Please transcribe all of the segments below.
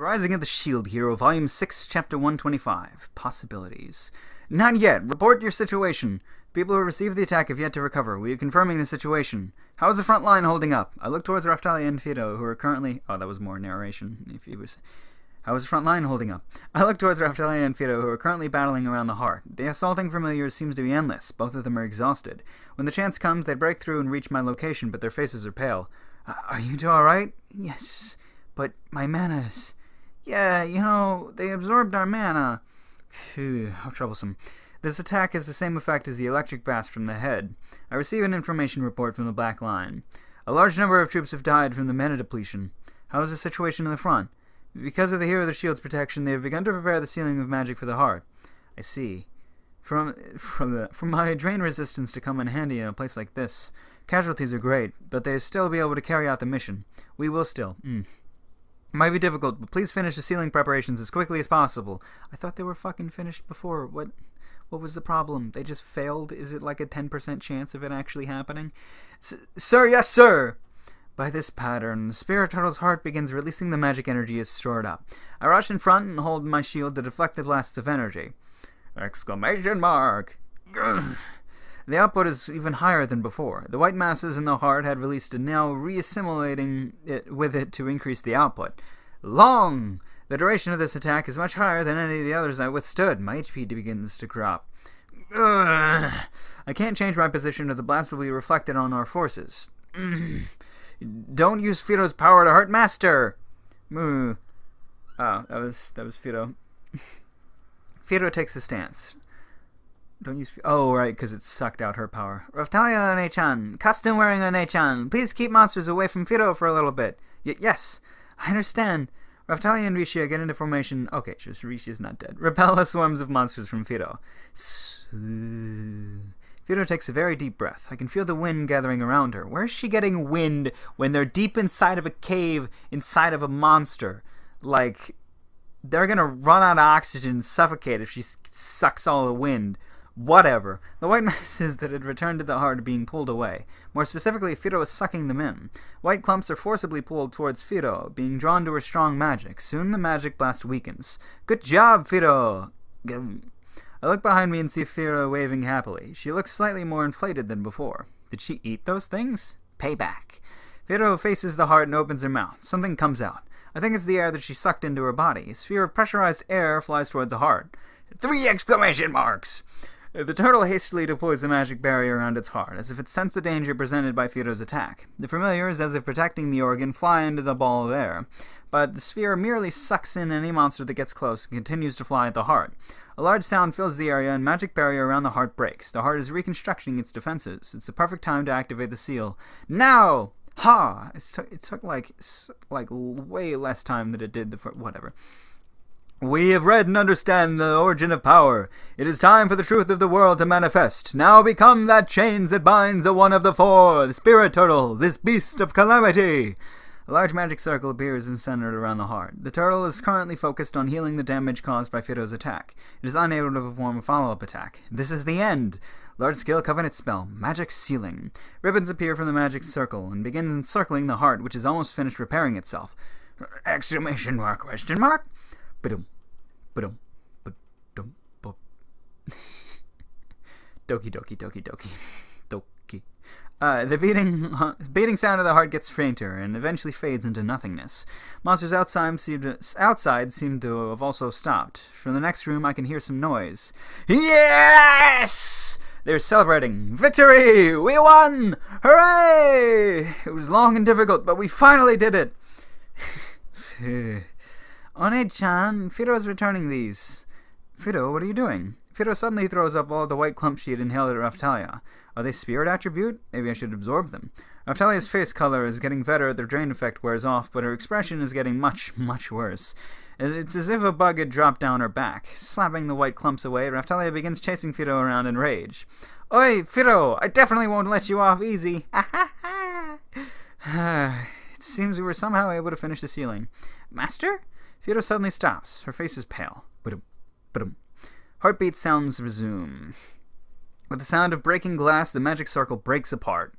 Rising of the Shield Hero, Volume 6, Chapter 125. Possibilities. Not yet. Report your situation. People who received the attack have yet to recover. We are confirming the situation. How is the front line holding up? I look towards Raphtalia and Fido, who are currently... Oh, that was more narration. If he was... How is the front line holding up? I look towards Raphtalia and Fido, who are currently battling around the heart. The assaulting familiars seems to be endless. Both of them are exhausted. When the chance comes, they break through and reach my location, but their faces are pale. Are you two alright? Yes. But my manas... Yeah, you know, they absorbed our mana. Phew, how troublesome. This attack has the same effect as the electric blast from the head. I receive an information report from the Black Line. A large number of troops have died from the mana depletion. How is the situation in the front? Because of the Hero of the Shield's protection, they have begun to prepare the sealing of magic for the heart. I see. For my drain resistance to come in handy in a place like this. Casualties are great, but they still be able to carry out the mission. We will still. It might be difficult, but please finish the sealing preparations as quickly as possible. I thought they were fucking finished before. What was the problem? They just failed? Is it like a 10% chance of it actually happening? Sir, yes, sir! By this pattern, the Spirit Turtle's heart begins releasing the magic energy it's stored up. I rush in front and hold my shield to deflect the blasts of energy. Exclamation mark! The output is even higher than before. The white masses in the heart had released and now reassimilating it with it to increase the output. Long! The duration of this attack is much higher than any of the others I withstood. My HP begins to drop. I can't change my position or the blast will be reflected on our forces. Don't use Fido's power to hurt Master! Oh, that was Fido. Fido takes a stance. Don't use... Oh, right, because it sucked out her power. Raphtalia One-chan, costume-wearing One-chan, please keep monsters away from Fido for a little bit. Yes, I understand. Raphtalia and Rishia get into formation... Okay, just Rishia's not dead. Repel the swarms of monsters from Fido. Fido takes a very deep breath. I can feel the wind gathering around her. Where is she getting wind when they're deep inside of a cave, inside of a monster? Like, they're gonna run out of oxygen and suffocate if she sucks all the wind. Whatever. The white masses that had returned to the heart are being pulled away. More specifically, Fido is sucking them in. White clumps are forcibly pulled towards Fido, being drawn to her strong magic. Soon the magic blast weakens. Good job, Fido! I look behind me and see Fido waving happily. She looks slightly more inflated than before. Did she eat those things? Payback. Fido faces the heart and opens her mouth. Something comes out. I think it's the air that she sucked into her body. A sphere of pressurized air flies towards the heart. 3 exclamation marks! The turtle hastily deploys a magic barrier around its heart, as if it sensed the danger presented by Fido's attack. The familiars, as if protecting the organ, fly into the ball of air, but the sphere merely sucks in any monster that gets close and continues to fly at the heart. A large sound fills the area, and magic barrier around the heart breaks. The heart is reconstructing its defenses. It's the perfect time to activate the seal. Now! Ha! It took like way less time than it did whatever. We have read and understand the origin of power. It is time for the truth of the world to manifest. Now become that chains that binds the one of the four, the Spirit Turtle, this beast of calamity. A large magic circle appears and centered around the heart. The turtle is currently focused on healing the damage caused by Fido's attack. It is unable to perform a follow-up attack. This is the end. Large-scale covenant spell, magic sealing. Ribbons appear from the magic circle and begin encircling the heart, which is almost finished repairing itself. Exclamation mark, question mark? Ba-dum, ba-dum, ba-dum, ba. Doki doki doki doki. Doki. The beating sound of the heart gets fainter and eventually fades into nothingness. Monsters outside seem to have also stopped. From the next room I can hear some noise. Yes! They're celebrating. Victory! We won! Hooray! It was long and difficult, but we finally did it. One-chan, Fido is returning these. Fido, what are you doing? Fido suddenly throws up all the white clumps she had inhaled at Raphtalia. Are they spirit attribute? Maybe I should absorb them. Raphtalia's face color is getting better as the drain effect wears off, but her expression is getting much, much worse. It's as if a bug had dropped down her back. Slapping the white clumps away, Raphtalia begins chasing Fido around in rage. Oi, Fido! I definitely won't let you off easy! It seems we were somehow able to finish the sealing. Master? Fido suddenly stops. Her face is pale. Ba-dum, ba-dum. Heartbeat sounds resume. With the sound of breaking glass, the magic circle breaks apart.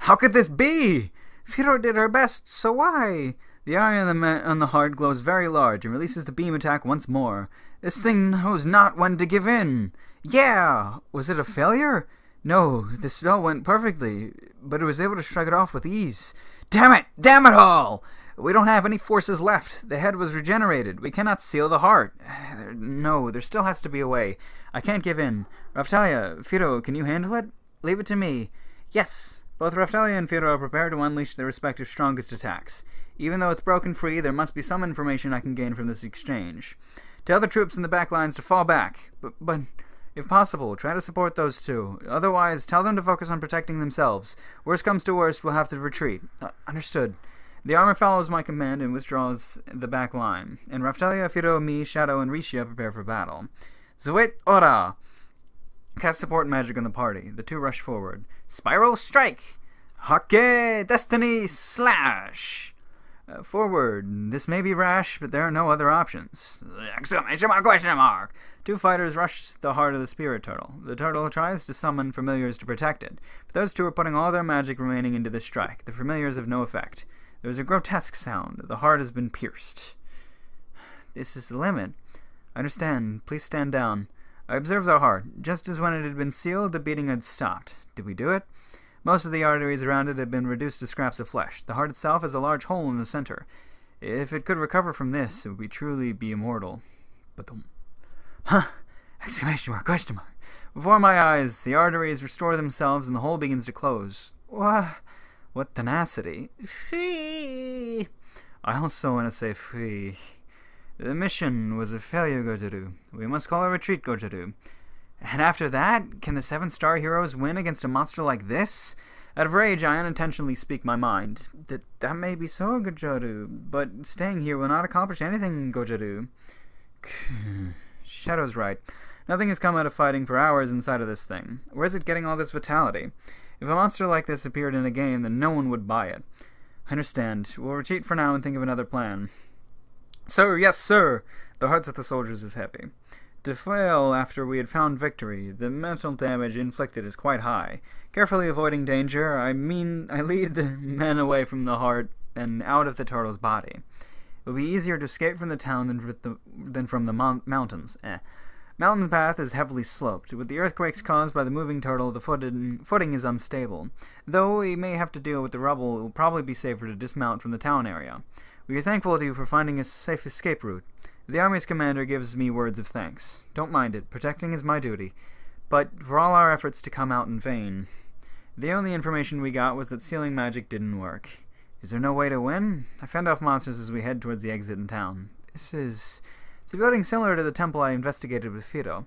How could this be? Fido did her best, so why? The eye on the heart glows very large and releases the beam attack once more. This thing knows not when to give in. Yeah! Was it a failure? No, the spell went perfectly, but it was able to shrug it off with ease. Damn it! Damn it all! We don't have any forces left. The head was regenerated. We cannot seal the heart. No, there still has to be a way. I can't give in. Raphtalia, Firo, can you handle it? Leave it to me. Yes. Both Raphtalia and Firo are prepared to unleash their respective strongest attacks. Even though it's broken free, there must be some information I can gain from this exchange. Tell the troops in the back lines to fall back. But if possible, try to support those two. Otherwise, tell them to focus on protecting themselves. Worst comes to worst, we'll have to retreat. Understood. The armor follows my command and withdraws the back line. And Raphtalia, Firo, me, Shadow, and Rishia prepare for battle. Zuit Ora! Cast support magic on the party. The two rush forward. Spiral Strike! Hake Destiny Slash! Forward. This may be rash, but there are no other options. Exclamation mark, question mark! Two fighters rush the heart of the spirit turtle. The turtle tries to summon familiars to protect it, but those two are putting all their magic remaining into the strike. The familiars have no effect. There is a grotesque sound. The heart has been pierced. This is the limit. I understand. Please stand down. I observed the heart. Just as when it had been sealed, the beating had stopped. Did we do it? Most of the arteries around it had been reduced to scraps of flesh. The heart itself has a large hole in the center. If it could recover from this, it would truly be immortal. But huh! Exclamation mark, question mark. Before my eyes, the arteries restore themselves and the hole begins to close. What tenacity. Fee! I also want to say fee. The mission was a failure, Gojaru. We must call a retreat, Gojaru. And after that, can the 7-star heroes win against a monster like this? Out of rage, I unintentionally speak my mind. That may be so, Gojaru, but staying here will not accomplish anything, Gojaru. Shadow's right. Nothing has come out of fighting for hours inside of this thing. Where's it getting all this vitality? If a monster like this appeared in a game, then no one would buy it. I understand. We'll retreat for now and think of another plan. Sir, yes, sir! The hearts of the soldiers is heavy. To fail after we had found victory, the mental damage inflicted is quite high. Carefully avoiding danger, I lead the men away from the heart and out of the turtle's body. It will be easier to escape from the town than from the mountains. Mountain path is heavily sloped. With the earthquakes caused by the moving turtle, the footing is unstable. Though we may have to deal with the rubble, it will probably be safer to dismount from the town area. We are thankful to you for finding a safe escape route. The army's commander gives me words of thanks. Don't mind it. Protecting is my duty. But for all our efforts to come out in vain. The only information we got was that sealing magic didn't work. Is there no way to win? I fend off monsters as we head towards the exit in town. It's a building similar to the temple I investigated with Firo.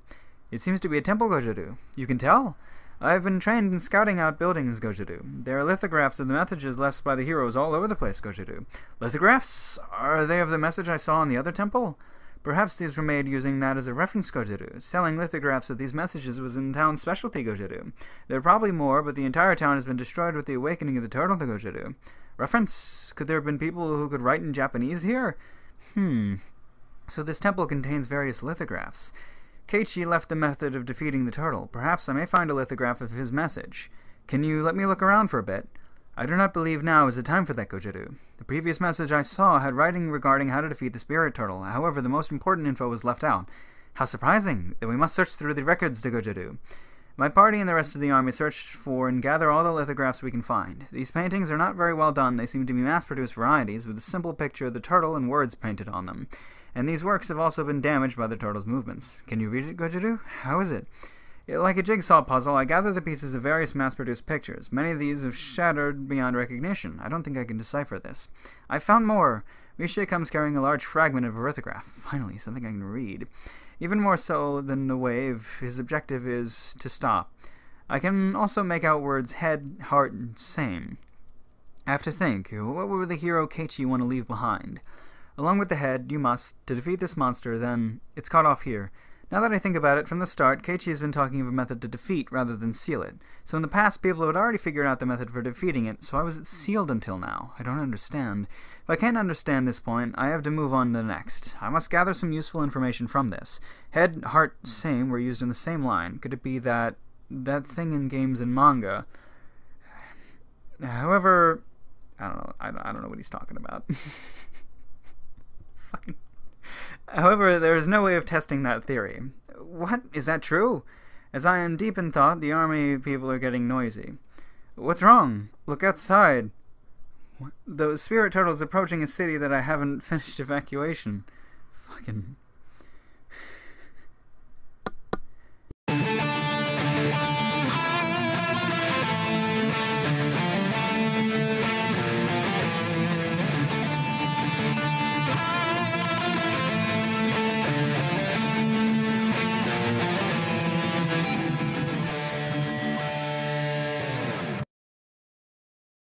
It seems to be a temple, Gojaru. You can tell? I have been trained in scouting out buildings, Gojaru. There are lithographs of the messages left by the heroes all over the place, Gojaru. Lithographs? Are they of the message I saw in the other temple? Perhaps these were made using that as a reference, Gojaru. Selling lithographs of these messages was in town's specialty, Gojaru. There are probably more, but the entire town has been destroyed with the awakening of the turtle, Gojaru. Reference? Could there have been people who could write in Japanese here? So this temple contains various lithographs. Keiichi left the method of defeating the turtle. Perhaps I may find a lithograph of his message. Can you let me look around for a bit? I do not believe now is the time for that, Gojaru. The previous message I saw had writing regarding how to defeat the spirit turtle. However, the most important info was left out. How surprising! Then we must search through the records, Gojaru. My party and the rest of the army search for and gather all the lithographs we can find. These paintings are not very well done. They seem to be mass-produced varieties with a simple picture of the turtle and words painted on them. And these works have also been damaged by the turtle's movements. Can you read it, Gojaru? How is it? Like a jigsaw puzzle, I gather the pieces of various mass-produced pictures. Many of these have shattered beyond recognition. I don't think I can decipher this. I found more. Rishia comes carrying a large fragment of a lithograph. Finally, something I can read. Even more so than the wave, his objective is to stop. I can also make out words head, heart, and same. I have to think, what would the hero Keiichi want to leave behind? Along with the head, you must, to defeat this monster, then, it's cut off here. Now that I think about it, from the start, Keiichi has been talking of a method to defeat rather than seal it. So in the past, people had already figured out the method for defeating it, so why was it sealed until now? I don't understand. If I can't understand this point, I have to move on to the next. I must gather some useful information from this. Head, heart, same were used in the same line. Could it be that thing in games and manga? However, I don't know what he's talking about. Fucking. However, there is no way of testing that theory. What? Is that true? As I am deep in thought, the army people are getting noisy. What's wrong? Look outside. What? The spirit turtle is approaching a city that I haven't finished evacuation. Fucking.